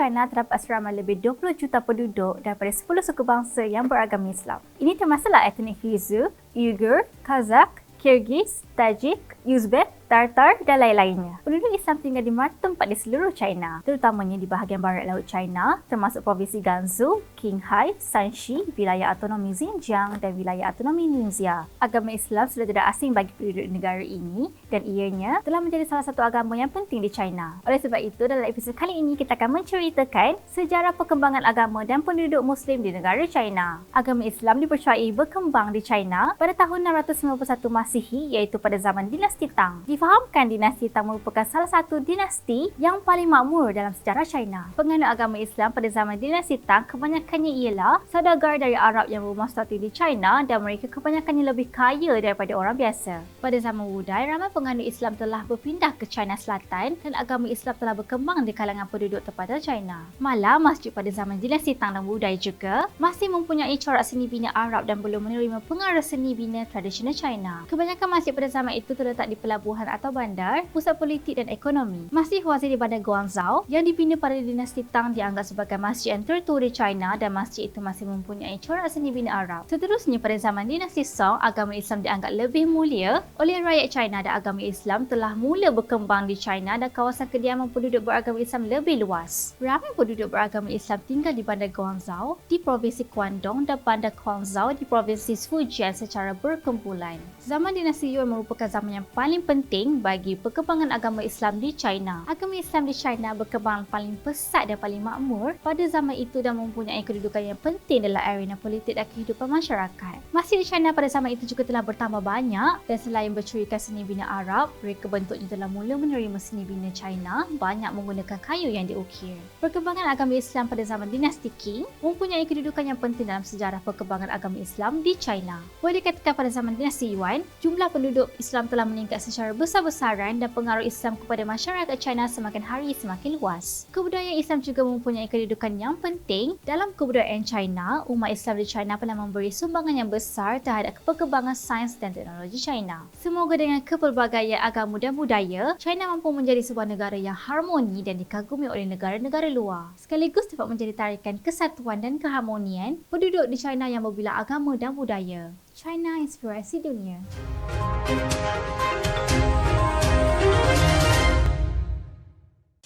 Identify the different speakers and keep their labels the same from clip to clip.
Speaker 1: China terdapat seramai lebih 20 juta penduduk daripada 10 suku bangsa yang beragama Islam. Ini termasuklah etnik Kyrgyz, Uyghur, Kazakh, Kyrgyz, Tajik, Uzbek, Tartar dan lain-lainnya. Penduduk Islam tinggal di mana tempat di seluruh China, terutamanya di bahagian barat laut China, termasuk provinsi Gansu, Qinghai, Shanxi, wilayah autonomi Xinjiang dan wilayah autonomi Ningxia. Agama Islam sudah tidak asing bagi penduduk negara ini dan ianya telah menjadi salah satu agama yang penting di China. Oleh sebab itu, dalam episod kali ini kita akan menceritakan sejarah perkembangan agama dan penduduk Muslim di negara China. Agama Islam dipercayai berkembang di China pada tahun 691 Masihi, iaitu pada zaman dinasti Tang. Difahamkan dinasti Tang merupakan salah satu dinasti yang paling makmur dalam sejarah China. Penganut agama Islam pada zaman dinasti Tang kebanyakannya ialah saudagar dari Arab yang bermustaqil di China dan mereka kebanyakannya lebih kaya daripada orang biasa. Pada zaman Wudai, ramai penganut Islam telah berpindah ke China Selatan dan agama Islam telah berkembang di kalangan penduduk tempatan China. Malah, masjid pada zaman dinasti Tang dan Wudai juga masih mempunyai corak seni bina Arab dan belum menerima pengaruh seni bina tradisional China. Kebanyakan masjid pada zaman itu terletak di pelabuhan atau bandar, pusat politik dan ekonomi. Masjid Huazi di bandar Guangzhou yang dibina pada dinasti Tang dianggap sebagai masjid yang tertua di China dan masjid itu masih mempunyai corak seni bina Arab. Seterusnya, pada zaman dinasti Song, agama Islam dianggap lebih mulia oleh rakyat China dan agama Islam telah mula berkembang di China dan kawasan kediaman penduduk beragama Islam lebih luas. Ramai penduduk beragama Islam tinggal di bandar Guangzhou di provinsi Guangdong dan bandar Guangzhou di provinsi Fujian secara berkumpulan. Zaman dinasti Yuan merupakan zaman yang paling penting bagi perkembangan agama Islam di China. Agama Islam di China berkembang paling pesat dan paling makmur pada zaman itu dan mempunyai kedudukan yang penting dalam arena politik dan kehidupan masyarakat. Masjid di China pada zaman itu juga telah bertambah banyak dan selain bercirikan seni bina Arab, mereka bentuknya telah mula menerima seni bina China, banyak menggunakan kayu yang diukir. Perkembangan agama Islam pada zaman dinasti Qing mempunyai kedudukan yang penting dalam sejarah perkembangan agama Islam di China. Boleh dikatakan pada zaman dinasti Yuan, jumlah penduduk Islam telah meningkat secara besar-besaran dan pengaruh Islam kepada masyarakat China semakin hari semakin luas. Kebudayaan Islam juga mempunyai kedudukan yang penting dalam kebudayaan China. Umat Islam di China pernah memberi sumbangan yang besar terhadap perkembangan sains dan teknologi China. Semoga dengan kepelbagaian agama dan budaya, China mampu menjadi sebuah negara yang harmoni dan dikagumi oleh negara-negara luar. Sekaligus dapat menjadi tarikan kesatuan dan keharmonian penduduk di China yang berbilang agama dan budaya. China Inspirasi Dunia.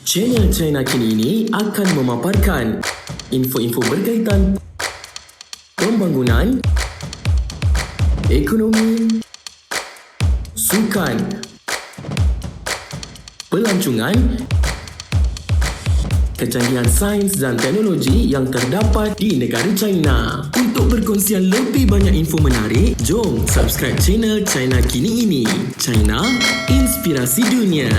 Speaker 2: Channel China Kini ini akan memaparkan info-info berkaitan pembangunan, ekonomi, sukan, pelancongan, kecanggihan sains dan teknologi yang terdapat di negara China. Untuk perkongsian lebih banyak info menarik, jom subscribe channel China Kini ini. China Inspirasi Dunia.